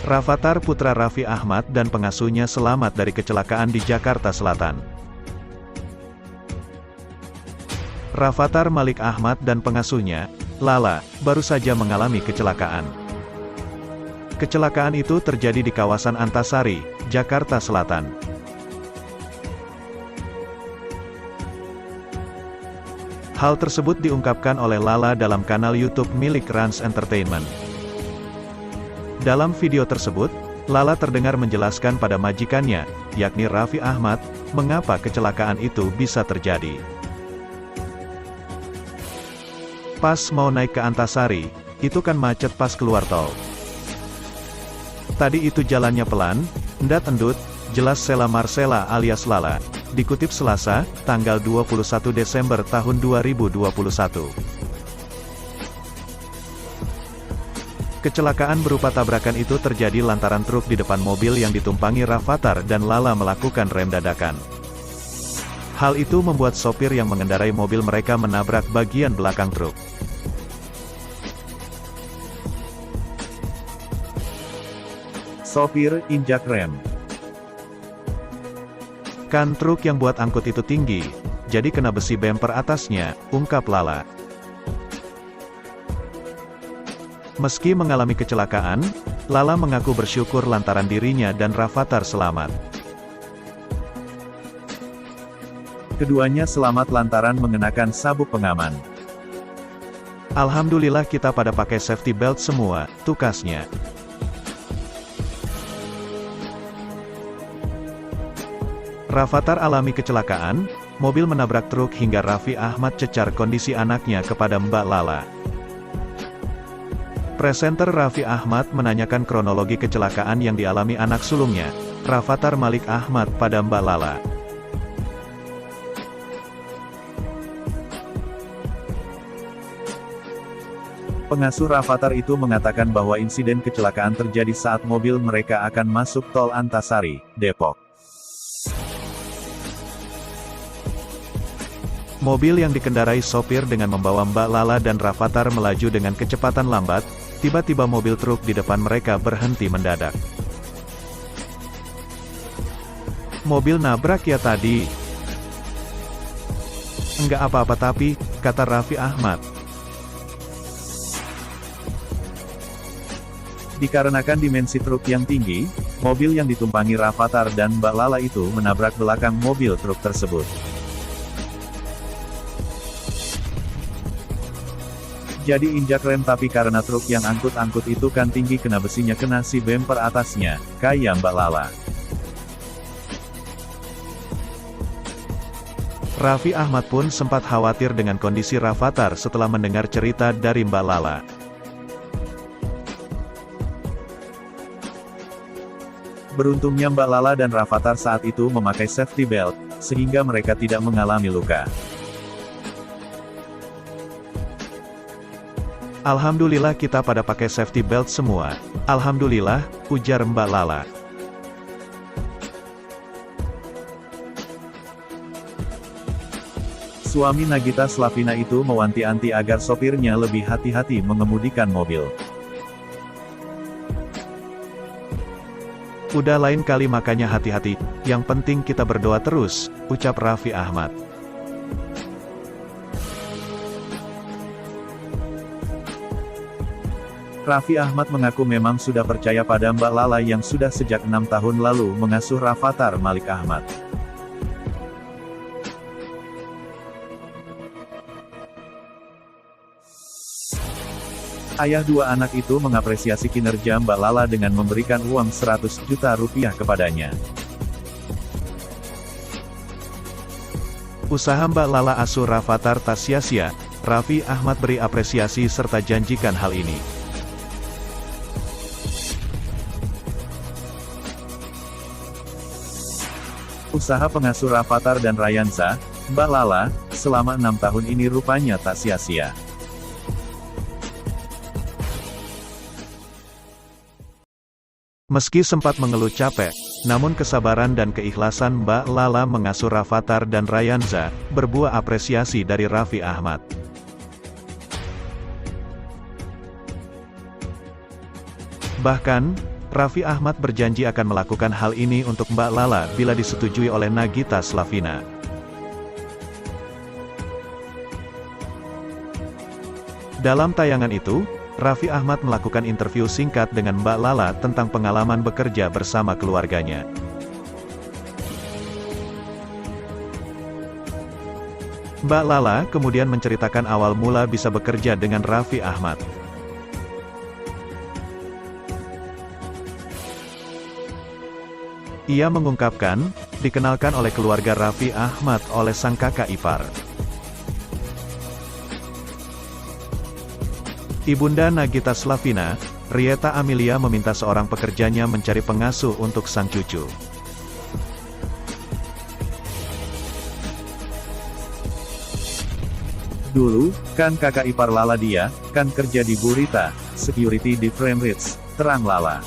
Rafathar putra Raffi Ahmad dan pengasuhnya selamat dari kecelakaan di Jakarta Selatan. Rafathar Malik Ahmad dan pengasuhnya, Lala, baru saja mengalami kecelakaan. Kecelakaan itu terjadi di kawasan Antasari, Jakarta Selatan. Hal tersebut diungkapkan oleh Lala dalam kanal YouTube milik Rans Entertainment. Dalam video tersebut, Lala terdengar menjelaskan pada majikannya, yakni Raffi Ahmad, mengapa kecelakaan itu bisa terjadi. Pas mau naik ke Antasari, itu kan macet pas keluar tol. Tadi itu jalannya pelan, endat-endut, jelas Sheila Marcella alias Lala, dikutip Selasa, tanggal 21 Desember tahun 2021. Kecelakaan berupa tabrakan itu terjadi lantaran truk di depan mobil yang ditumpangi Rafathar dan Lala melakukan rem dadakan. Hal itu membuat sopir yang mengendarai mobil mereka menabrak bagian belakang truk. Sopir injak rem. Kan truk yang buat angkut itu tinggi, jadi kena besi bemper atasnya, ungkap Lala. Meski mengalami kecelakaan, Lala mengaku bersyukur lantaran dirinya dan Rafathar selamat. Keduanya selamat lantaran mengenakan sabuk pengaman. Alhamdulillah kita pada pakai safety belt semua, tukasnya. Rafathar alami kecelakaan, mobil menabrak truk hingga Raffi Ahmad cecar kondisi anaknya kepada Mbak Lala. Presenter Raffi Ahmad menanyakan kronologi kecelakaan yang dialami anak sulungnya, Rafathar Malik Ahmad pada Mbak Lala. Pengasuh Rafathar itu mengatakan bahwa insiden kecelakaan terjadi saat mobil mereka akan masuk tol Antasari, Depok. Mobil yang dikendarai sopir dengan membawa Mbak Lala dan Rafathar melaju dengan kecepatan lambat, tiba-tiba mobil truk di depan mereka berhenti mendadak. Mobil nabrak ya tadi? Enggak apa-apa tapi, kata Raffi Ahmad. Dikarenakan dimensi truk yang tinggi, mobil yang ditumpangi Rafathar dan Mbak Lala itu menabrak belakang mobil truk tersebut. Jadi injak rem tapi karena truk yang angkut-angkut itu kan tinggi kena besinya kena si bemper atasnya, kaya Mbak Lala. Raffi Ahmad pun sempat khawatir dengan kondisi Rafathar setelah mendengar cerita dari Mbak Lala. Beruntungnya Mbak Lala dan Rafathar saat itu memakai safety belt, sehingga mereka tidak mengalami luka. Alhamdulillah kita pada pakai safety belt semua. Alhamdulillah, ujar Mbak Lala. Suami Nagita Slavina itu mewanti-wanti agar sopirnya lebih hati-hati mengemudikan mobil. Udah lain kali makanya hati-hati, yang penting kita berdoa terus, ucap Raffi Ahmad. Raffi Ahmad mengaku memang sudah percaya pada Mbak Lala yang sudah sejak 6 tahun lalu mengasuh Rafathar Malik Ahmad. Ayah dua anak itu mengapresiasi kinerja Mbak Lala dengan memberikan uang 100 juta rupiah kepadanya. Usaha Mbak Lala asuh Rafathar tak sia-sia, Raffi Ahmad beri apresiasi serta janjikan hal ini. Usaha pengasuh Rafathar dan Rayansa, Mbak Lala, selama 6 tahun ini rupanya tak sia-sia. Meski sempat mengeluh capek, namun kesabaran dan keikhlasan Mbak Lala mengasuh Rafathar dan Rayansa, berbuah apresiasi dari Raffi Ahmad. Bahkan, Raffi Ahmad berjanji akan melakukan hal ini untuk Mbak Lala bila disetujui oleh Nagita Slavina. Dalam tayangan itu, Raffi Ahmad melakukan interview singkat dengan Mbak Lala tentang pengalaman bekerja bersama keluarganya. Mbak Lala kemudian menceritakan awal mula bisa bekerja dengan Raffi Ahmad. Ia mengungkapkan, dikenalkan oleh keluarga Raffi Ahmad oleh sang kakak ipar. Ibunda Nagita Slavina, Rieta Amelia meminta seorang pekerjanya mencari pengasuh untuk sang cucu. Dulu, kan kakak ipar Lala dia, kan kerja di Burita, security di Frame Ridge, terang Lala.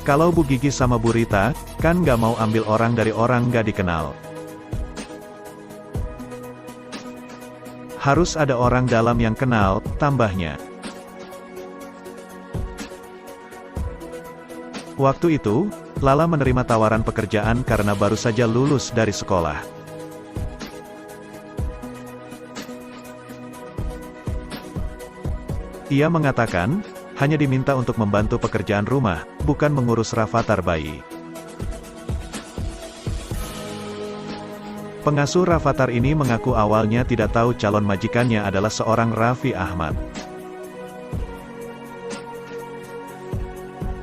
Kalau Bu Gigi sama Bu Rita, kan nggak mau ambil orang dari orang nggak dikenal. Harus ada orang dalam yang kenal, tambahnya. Waktu itu, Lala menerima tawaran pekerjaan karena baru saja lulus dari sekolah. Ia mengatakan, hanya diminta untuk membantu pekerjaan rumah, bukan mengurus rafathar bayi. Pengasuh rafathar ini mengaku awalnya tidak tahu calon majikannya adalah seorang Raffi Ahmad.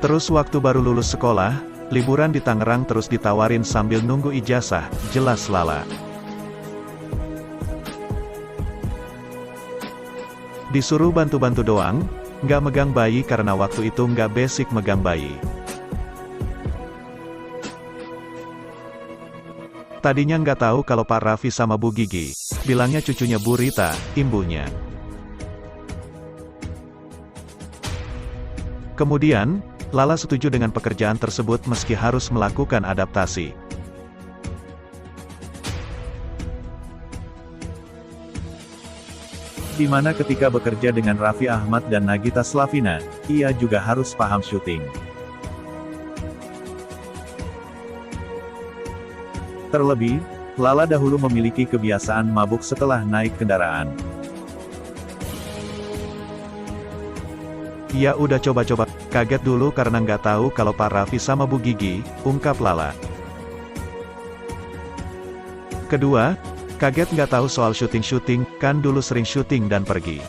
Terus waktu baru lulus sekolah, liburan di Tangerang terus ditawarin sambil nunggu ijazah, jelas Lala. Disuruh bantu-bantu doang, nggak megang bayi karena waktu itu nggak basic megang bayi. Tadinya nggak tahu kalau Pak Raffi sama Bu Gigi, bilangnya cucunya Bu Rita, imbuhnya. Kemudian, Lala setuju dengan pekerjaan tersebut meski harus melakukan adaptasi. Di mana ketika bekerja dengan Raffi Ahmad dan Nagita Slavina, ia juga harus paham syuting. Terlebih, Lala dahulu memiliki kebiasaan mabuk setelah naik kendaraan. Ia udah coba-coba, kaget dulu karena nggak tahu kalau Pak Raffi sama Bu Gigi, ungkap Lala. Kedua, kaget nggak tahu soal syuting-syuting, kan dulu sering syuting dan pergi.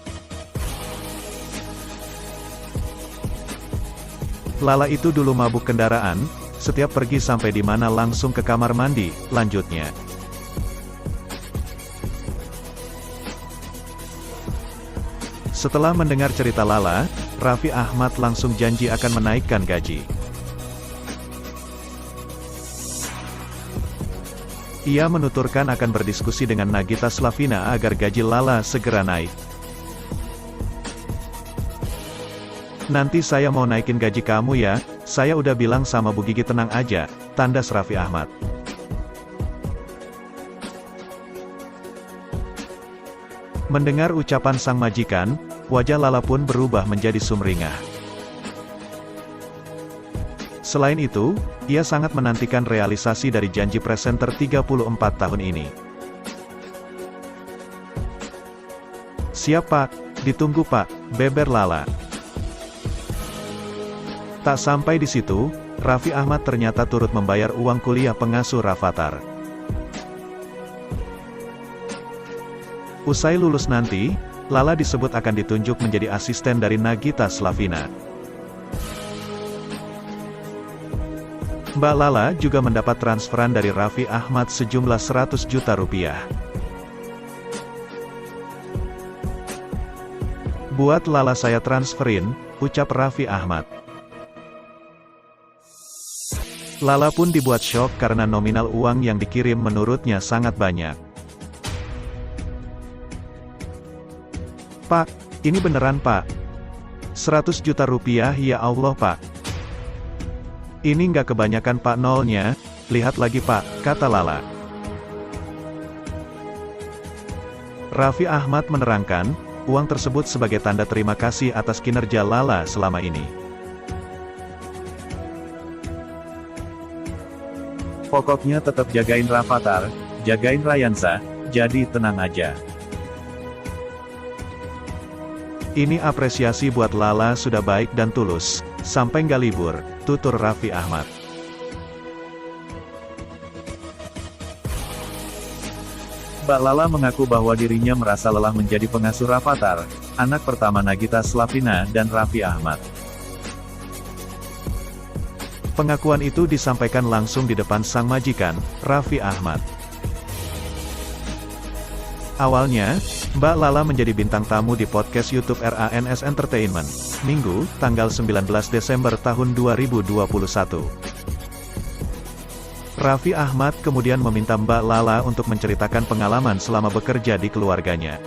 Lala itu dulu mabuk kendaraan, setiap pergi sampai di mana langsung ke kamar mandi, lanjutnya. Setelah mendengar cerita Lala, Raffi Ahmad langsung janji akan menaikkan gaji. Ia menuturkan akan berdiskusi dengan Nagita Slavina agar gaji Lala segera naik. Nanti saya mau naikin gaji kamu ya, saya udah bilang sama Bu Gigi tenang aja, tandas Raffi Ahmad. Mendengar ucapan sang majikan, wajah Lala pun berubah menjadi sumringah. Selain itu, ia sangat menantikan realisasi dari janji presenter 34 tahun ini. Siap Pak, ditunggu Pak, beber Lala. Tak sampai di situ, Raffi Ahmad ternyata turut membayar uang kuliah pengasuh rafathar. Usai lulus nanti, Lala disebut akan ditunjuk menjadi asisten dari Nagita Slavina. Mbak Lala juga mendapat transferan dari Raffi Ahmad sejumlah 100 juta rupiah. Buat Lala saya transferin, ucap Raffi Ahmad. Lala pun dibuat syok karena nominal uang yang dikirim menurutnya sangat banyak. Pak, ini beneran Pak? 100 juta rupiah ya Allah Pak. Ini nggak kebanyakan Pak nolnya, lihat lagi Pak, kata Lala. Raffi Ahmad menerangkan, uang tersebut sebagai tanda terima kasih atas kinerja Lala selama ini. Pokoknya tetap jagain Rafathar, jagain Rayansa, jadi tenang aja. Ini apresiasi buat Lala sudah baik dan tulus, sampai nggak libur, tutur Raffi Ahmad. Mbak Lala mengaku bahwa dirinya merasa lelah menjadi pengasuh Rafathar, anak pertama Nagita Slavina dan Raffi Ahmad. Pengakuan itu disampaikan langsung di depan sang majikan, Raffi Ahmad. Awalnya, Mbak Lala menjadi bintang tamu di podcast YouTube RANS Entertainment, Minggu, tanggal 19 Desember tahun 2021. Raffi Ahmad kemudian meminta Mbak Lala untuk menceritakan pengalaman selama bekerja di keluarganya.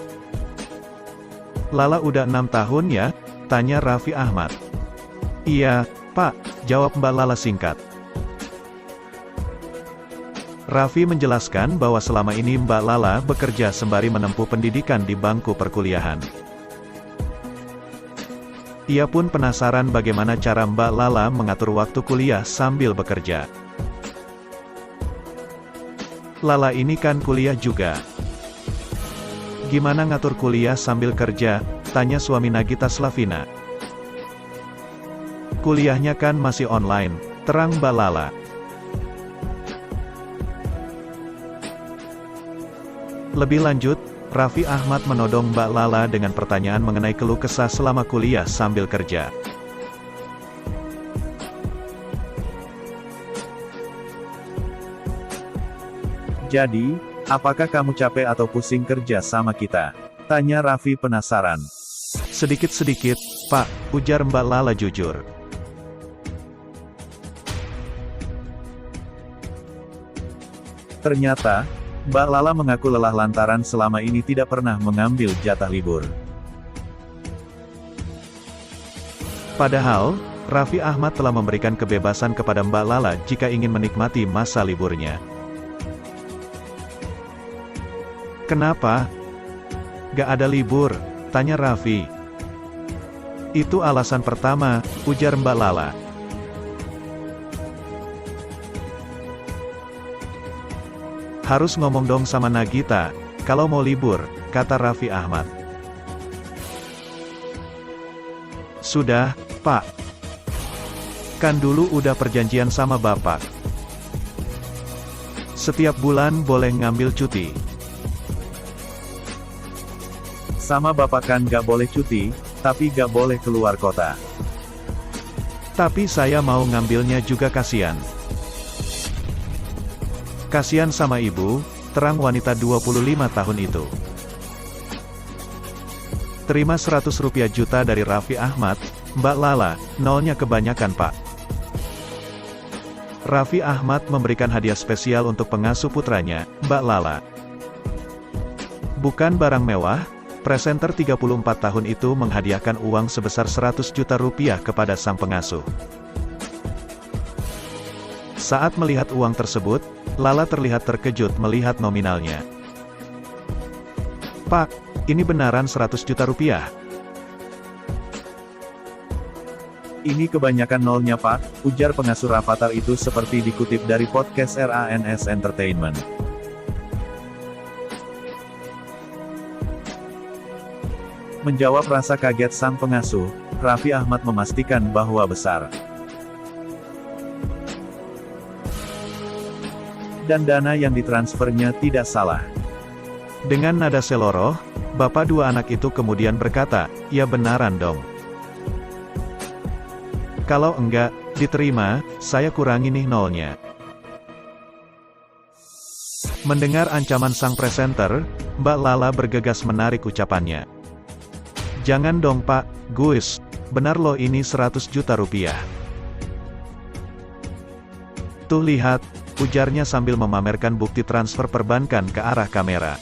"Lala udah 6 tahun ya?" tanya Raffi Ahmad. "Iya, Pak," jawab Mbak Lala singkat. Raffi menjelaskan bahwa selama ini Mbak Lala bekerja sembari menempuh pendidikan di bangku perkuliahan. Ia pun penasaran bagaimana cara Mbak Lala mengatur waktu kuliah sambil bekerja. "Lala ini kan kuliah juga. Gimana ngatur kuliah sambil kerja?" tanya suami Nagita Slavina. "Kuliahnya kan masih online," terang Mbak Lala. Lebih lanjut, Raffi Ahmad menodong Mbak Lala dengan pertanyaan mengenai keluh kesah selama kuliah sambil kerja. "Jadi, apakah kamu capek atau pusing kerja sama kita?" tanya Raffi penasaran. "Sedikit-sedikit, Pak," ujar Mbak Lala jujur. Ternyata, Mbak Lala mengaku lelah lantaran selama ini tidak pernah mengambil jatah libur. Padahal, Raffi Ahmad telah memberikan kebebasan kepada Mbak Lala jika ingin menikmati masa liburnya. "Kenapa? Gak ada libur?" tanya Raffi. "Itu alasan pertama," ujar Mbak Lala. "Harus ngomong dong sama Nagita, kalau mau libur," kata Raffi Ahmad. "Sudah, Pak. Kan dulu udah perjanjian sama Bapak. Setiap bulan boleh ngambil cuti." "Sama Bapak kan gak boleh cuti, tapi gak boleh keluar kota." "Tapi saya mau ngambilnya juga, kasihan." "Kasihan sama ibu," terang wanita 25 tahun itu. Terima 100 rupiah juta dari Raffi Ahmad, Mbak Lala, nolnya kebanyakan Pak. Raffi Ahmad memberikan hadiah spesial untuk pengasuh putranya, Mbak Lala. Bukan barang mewah, presenter 34 tahun itu menghadiahkan uang sebesar 100 juta rupiah kepada sang pengasuh. Saat melihat uang tersebut, Lala terlihat terkejut melihat nominalnya. "Pak, ini benaran 100 juta rupiah?" "Ini kebanyakan nolnya Pak," ujar pengasuh Rafathar itu seperti dikutip dari podcast RANS Entertainment. Menjawab rasa kaget sang pengasuh, Raffi Ahmad memastikan bahwa besar dan dana yang ditransfernya tidak salah. Dengan nada seloroh, bapak dua anak itu kemudian berkata, "Ya benaran dong. Kalau enggak, diterima, saya kurangi nih nolnya." Mendengar ancaman sang presenter, Mbak Lala bergegas menarik ucapannya. "Jangan dong Pak, Gus, benar loh ini 100 juta rupiah. Tuh lihat," ujarnya sambil memamerkan bukti transfer perbankan ke arah kamera.